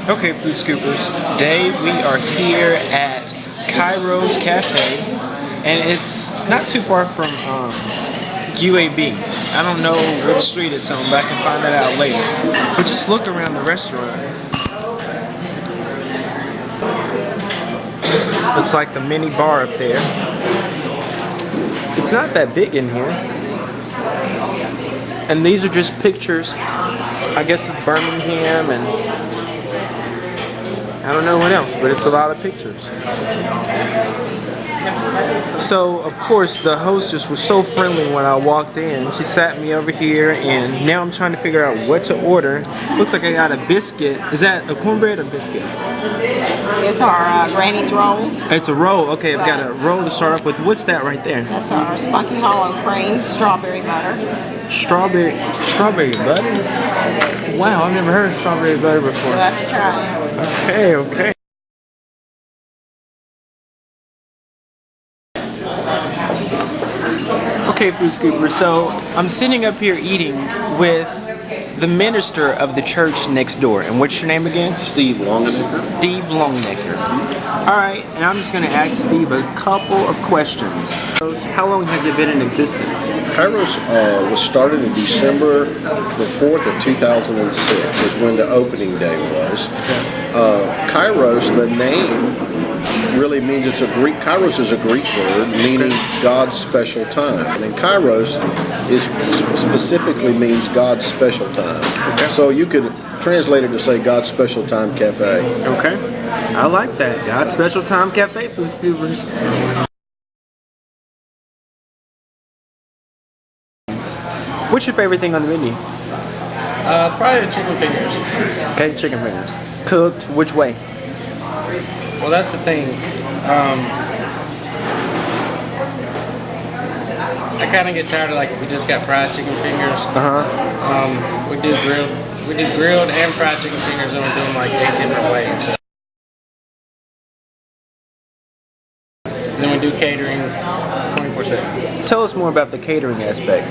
Okay, food scoopers. Today we are here at Kairos Kafe, and it's not too far from UAB. I don't know which street it's on, but I can find that out later. But just look around the restaurant. Looks like the mini bar up there. It's not that big in here. And these are just pictures. I guess it's Birmingham and I don't know what else, but it's a lot of pictures. So, of course, the hostess was so friendly when I walked in. She sat me over here, and now I'm trying to figure out what to order. Looks like I got a biscuit. Is that a cornbread or biscuit? It's our Granny's rolls. It's a roll. Okay, I've got a roll to start off with. What's that right there? That's our spunky hollow cream, strawberry butter. Strawberry butter? Wow, I've never heard of strawberry butter before. You'll have to try it. Okay. Okay, food scooper. So I'm sitting up here eating with the minister of the church next door. And what's your name again? Steve Longnecker. Steve Longnecker. All right, and I'm just going to ask Steve a couple of questions. How long has it been in existence? Kairos was started in December the 4th of 2006 is when the opening day was. Kairos, the name really means Kairos is a Greek word meaning God's special time. And Kairos specifically means God's special time. Okay. So you could translate it to say God's Special Time Cafe. Okay. I like that. God's Special Time Cafe, food scoopers. What's your favorite thing on the menu? Probably the chicken fingers. Okay, chicken fingers. Cooked which way? Well, that's the thing. I kind of get tired of like if we just got fried chicken fingers. We do grilled and fried chicken fingers, and we're doing like 8 different ways. So. And then we do catering 24/7. Tell us more about the catering aspect.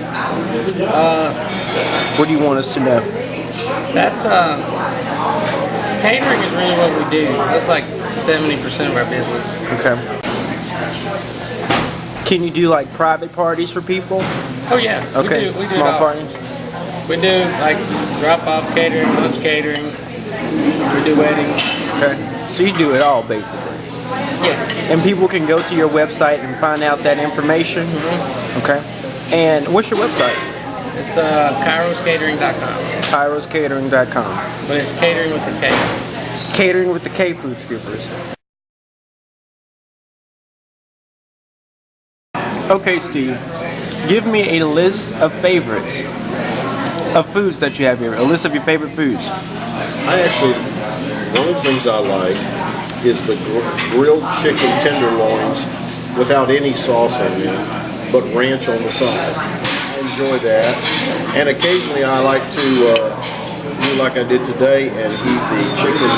What do you want us to know? That's catering is really what we do. That's like 70% of our business. Okay. Can you do like private parties for people? Oh yeah. Okay. We do small it all. parties. We do like drop-off catering, lunch catering. We do weddings. Okay. So you do it all basically. Yeah. And people can go to your website and find out that information. Mm-hmm. Okay. And what's your website? It's KairosCatering.com. KairosCatering.com. But it's catering with the K. Catering with the K, food scoopers. Okay, Steve. Give me a list of favorites of foods that you have here. A list of your favorite foods. One of the things I like is the grilled chicken tenderloins without any sauce in it, but ranch on the side. I enjoy that. And occasionally I like to do like I did today and eat the chicken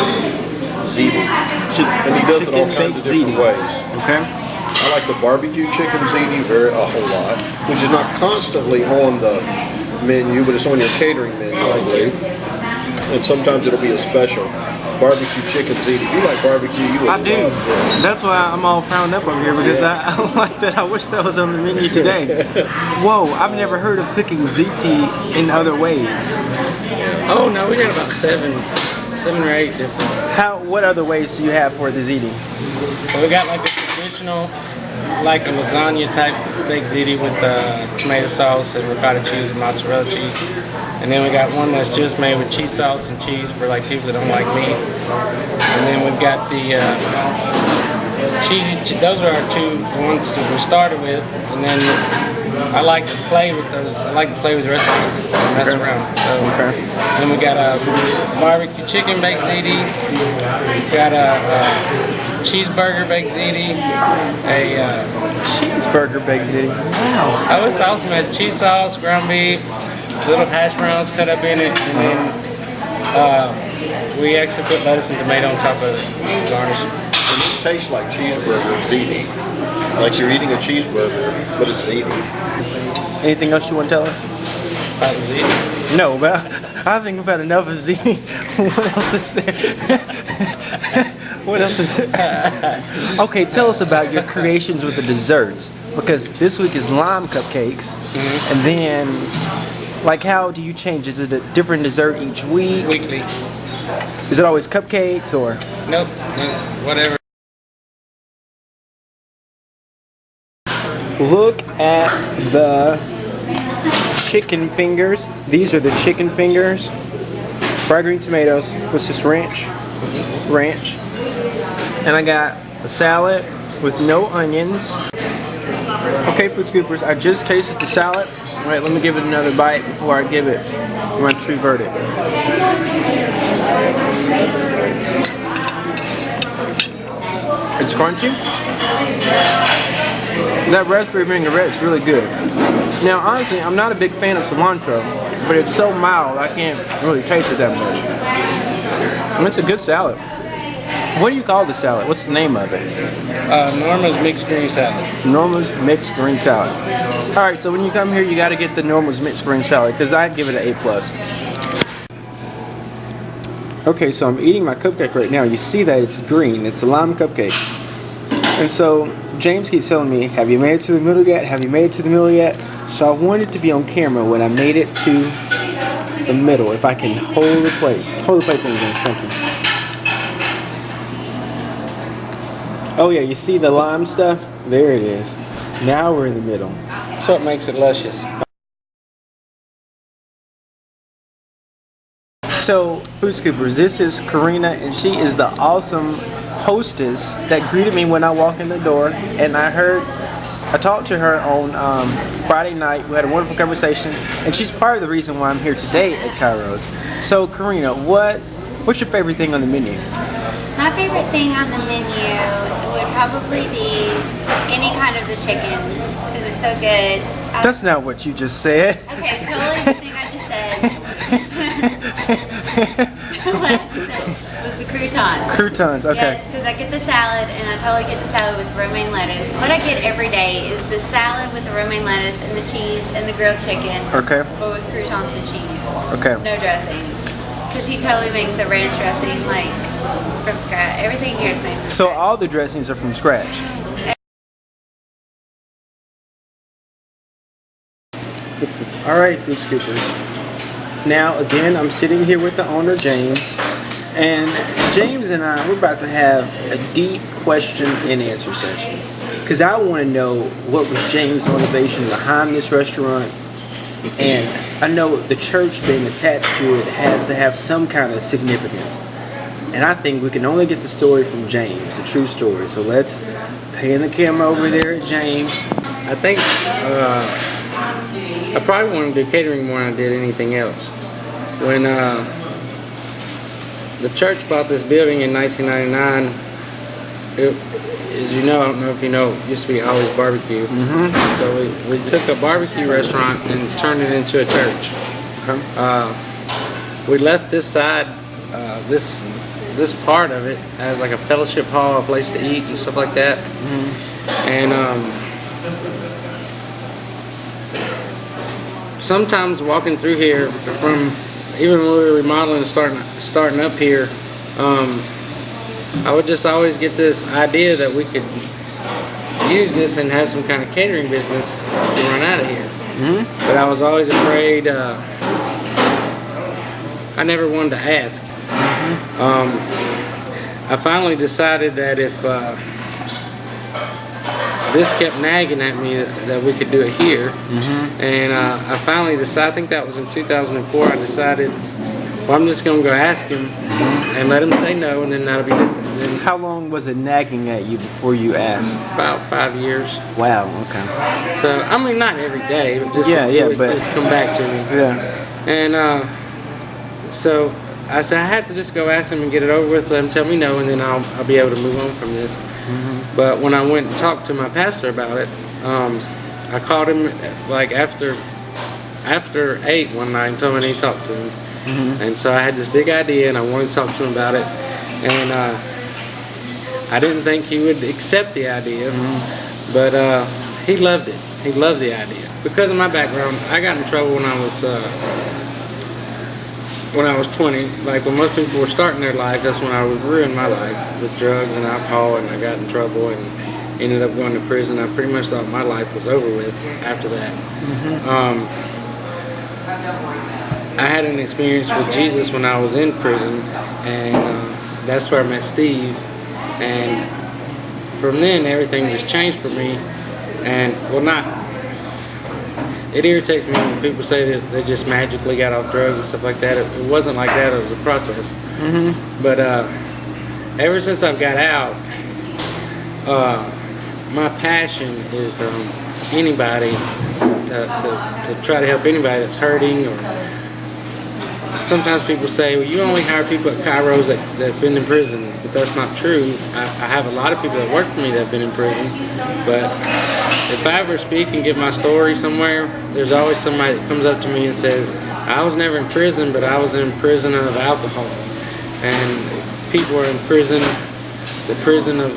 ziti. And he does it all kinds of different ways. Okay. I like the barbecue chicken ziti a whole lot, which is not constantly on the menu, but it's on your catering menu, I believe. And sometimes it'll be a special barbecue chicken ziti. If you like barbecue, you would. I do. That's why I'm all frowned up over here because I like that. I wish that was on the menu today. Whoa, I've never heard of cooking ziti in other ways. Oh no, we got about seven or eight different. What other ways do you have for the ziti? Well, we got like a traditional, like a lasagna type baked ziti with tomato sauce and ricotta cheese and mozzarella cheese. And then we got one that's just made with cheese sauce and cheese for like people that don't like meat. And then we've got the cheesy. Those are our two ones that we started with. And then I like to play with those. I like to play with recipes and mess around. So, and then we got a barbecue chicken baked ziti. We've got a cheeseburger baked ziti. Cheeseburger baked ziti. Wow. Oh, it's awesome. It has cheese sauce, ground beef, little hash browns cut up in it, and then we actually put lettuce and tomato on top of it, garnish. It tastes like cheeseburger ziti. Like you're eating a cheeseburger, but it's ziti. Anything else you want to tell us? About the ziti? No, but I think we've had enough of ziti. What else is there? What else is it? Okay, tell us about your creations with the desserts, because this week is lime cupcakes, and then, like, how do you change? Is it a different dessert each week? Weekly. Is it always cupcakes or? Nope. Whatever. Look at the chicken fingers. These are the chicken fingers. Fried green tomatoes. What's this, ranch? Ranch. And I got a salad with no onions. Okay, Food Scoopers, I just tasted the salad. All right, let me give it another bite before I give it my true verdict. It's crunchy. That raspberry vinaigrette is really good. Now, honestly, I'm not a big fan of cilantro, but it's so mild I can't really taste it that much. And it's a good salad. What do you call the salad? What's the name of it? Norma's mixed green salad. Norma's mixed green salad. All right, so when you come here, you got to get the Norma's mixed green salad because I give it an A+. Okay, so I'm eating my cupcake right now. You see that it's green. It's a lime cupcake. And so James keeps telling me, have you made it to the middle yet? Have you made it to the middle yet? So I wanted to be on camera when I made it to the middle. If I can hold the plate. Hold the plate, please, James. Thank you. Oh yeah, you see the lime stuff? There it is. Now we're in the middle. That's what makes it luscious. So, Food Scoopers, this is Karina, and she is the awesome hostess that greeted me when I walked in the door. And I talked to her on Friday night. We had a wonderful conversation, and she's part of the reason why I'm here today at Kairos. So, Karina, what's your favorite thing on the menu? My favorite thing on the menu would probably be any kind of the chicken because it's so good. That's not what you just said. Okay, totally the thing I just said. What I just said was the croutons. Croutons, okay. Yes, because I get the salad and I totally get the salad with romaine lettuce. What I get every day is the salad with the romaine lettuce and the cheese and the grilled chicken. Okay. But with croutons and cheese. Okay. No dressing. Because he totally makes the ranch dressing like from scratch. Everything here is made from So scratch. all the dressings are from scratch. All right, Food Scoopers. Now again, I'm sitting here with the owner, James, and James and I, we're about to have a deep question and answer session because I want to know what was James' motivation behind this restaurant. And I know the church being attached to it has to have some kind of significance. And I think we can only get the story from James, the true story. So let's pan the camera over there at James. I think I probably wanted to do catering more than I did anything else. When the church bought this building in 1999, as you know, I don't know if you know, it used to be Always Barbecue. So we took a barbecue restaurant and turned it into a church. We left this side, this part of it as like a fellowship hall, a place to eat and stuff like that. And sometimes walking through here, from even when we were remodeling and starting up here, I would just always get this idea that we could use this and have some kind of catering business to run out of here. But I was always afraid. I never wanted to ask. I finally decided that if this kept nagging at me that we could do it here, and I finally decided, I think that was in 2004, I decided, well, I'm just going to go ask him and let him say no, and then that'll be it. How long was it nagging at you before you asked? About 5 years. Wow, okay. So, I mean, not every day, but just but just come back to me. Yeah. And so I said I had to just go ask him and get it over with, let him tell me no, and then I'll be able to move on from this. But when I went and talked to my pastor about it, I called him like after 8 one night and told him I need to talk to him. And so I had this big idea and I wanted to talk to him about it. And I didn't think he would accept the idea, but he loved it. He loved the idea. Because of my background, I got in trouble when I was when I was 20. Like when most people were starting their life, that's when I would ruin my life with drugs and alcohol, and I got in trouble and ended up going to prison. I pretty much thought my life was over with after that. I had an experience with Jesus when I was in prison, and that's where I met Steve. And from then, everything just changed for me. And well, not. It irritates me when people say that they just magically got off drugs and stuff like that. It wasn't like that. It was a process. But ever since I've got out, my passion is anybody to try to help anybody that's hurting. Or sometimes people say, well, you only hire people at Kairos that's been in prison, but that's not true. I have a lot of people that work for me that have been in prison, but if I ever speak and give my story somewhere, there's always somebody that comes up to me and says, I was never in prison, but I was in prison of alcohol. And people are in prison, the prison of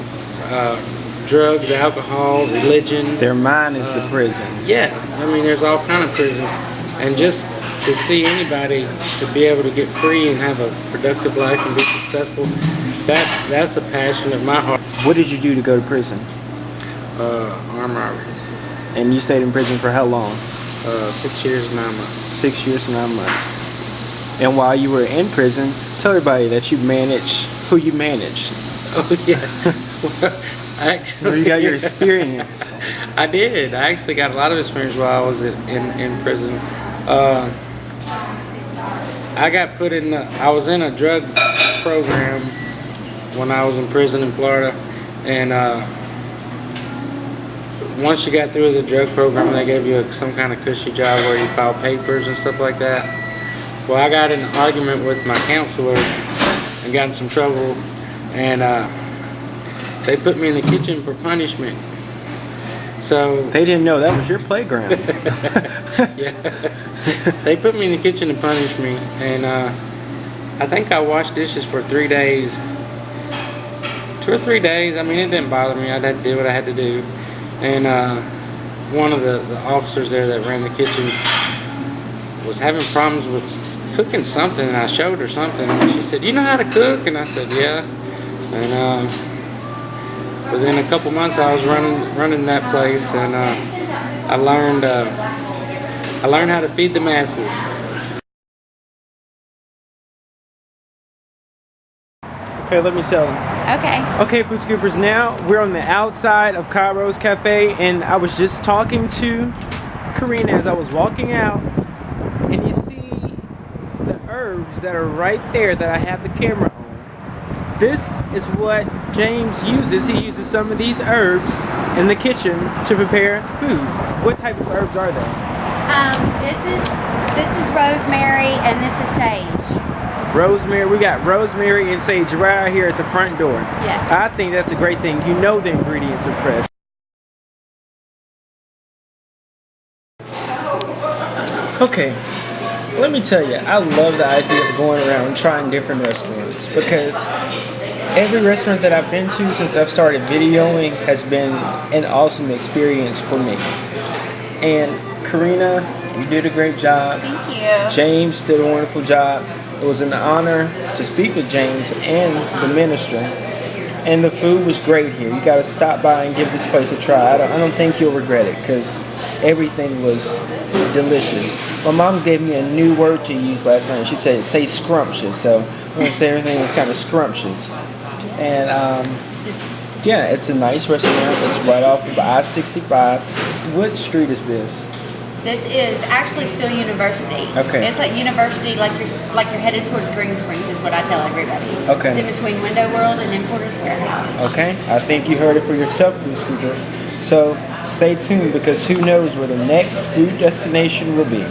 drugs, alcohol, religion. Their mind is the prison. Yeah, I mean, there's all kind of prisons. And just to see anybody to be able to get free and have a productive life and be successful, that's a passion of my heart. What did you do to go to prison? Armed robbery. And you stayed in prison for how long? 6 years and 9 months. 6 years and 9 months. And while you were in prison, tell everybody that you managed who you managed. Oh yeah. Actually, You got your experience. I did. I actually got a lot of experience while I was in prison. I got put in. I was in a drug program when I was in prison in Florida, and once you got through the drug program, they gave you some kind of cushy job where you file papers and stuff like that. Well, I got in an argument with my counselor and got in some trouble, and they put me in the kitchen for punishment. So They didn't know that was your playground. yeah, they put me in the kitchen to punish me, and I think I washed dishes for 3 days, 2 or 3 days. I mean, it didn't bother me. I had to do what I had to do. And one of the officers there that ran the kitchen was having problems with cooking something, and I showed her something, and she said, "You know how to cook?" And I said, "Yeah." And within a couple months, I was running that place, and I learned how to feed the masses. Okay, let me tell them. Okay. Okay, food scoopers, now we're on the outside of Kairos Cafe, and I was just talking to Karina as I was walking out, and you see the herbs that are right there that I have the camera on. This is what James uses. He uses some of these herbs in the kitchen to prepare food. What type of herbs are they? This is rosemary and this is sage. Rosemary, we got rosemary and sage right out here at the front door. Yeah. I think that's a great thing. You know the ingredients are fresh. Okay, let me tell you, I love the idea of going around and trying different restaurants, because every restaurant that I've been to since I've started videoing has been an awesome experience for me. And Karina, you did a great job. Thank you. James did a wonderful job. It was an honor to speak with James and the minister. And the food was great here. You got to stop by and give this place a try. I don't think you'll regret it, because everything was delicious. My mom gave me a new word to use last night. She said, say scrumptious. So I'm going to say everything is kind of scrumptious. And yeah, it's a nice restaurant. It's right off of I-65. What street is this? This is actually still University. Okay. It's at University, like you're headed towards Green Springs, is what I tell everybody. Okay. It's in between Window World and Importer's Warehouse. Okay, I think you heard it for yourself, food scoopers. So stay tuned, because who knows where the next food destination will be.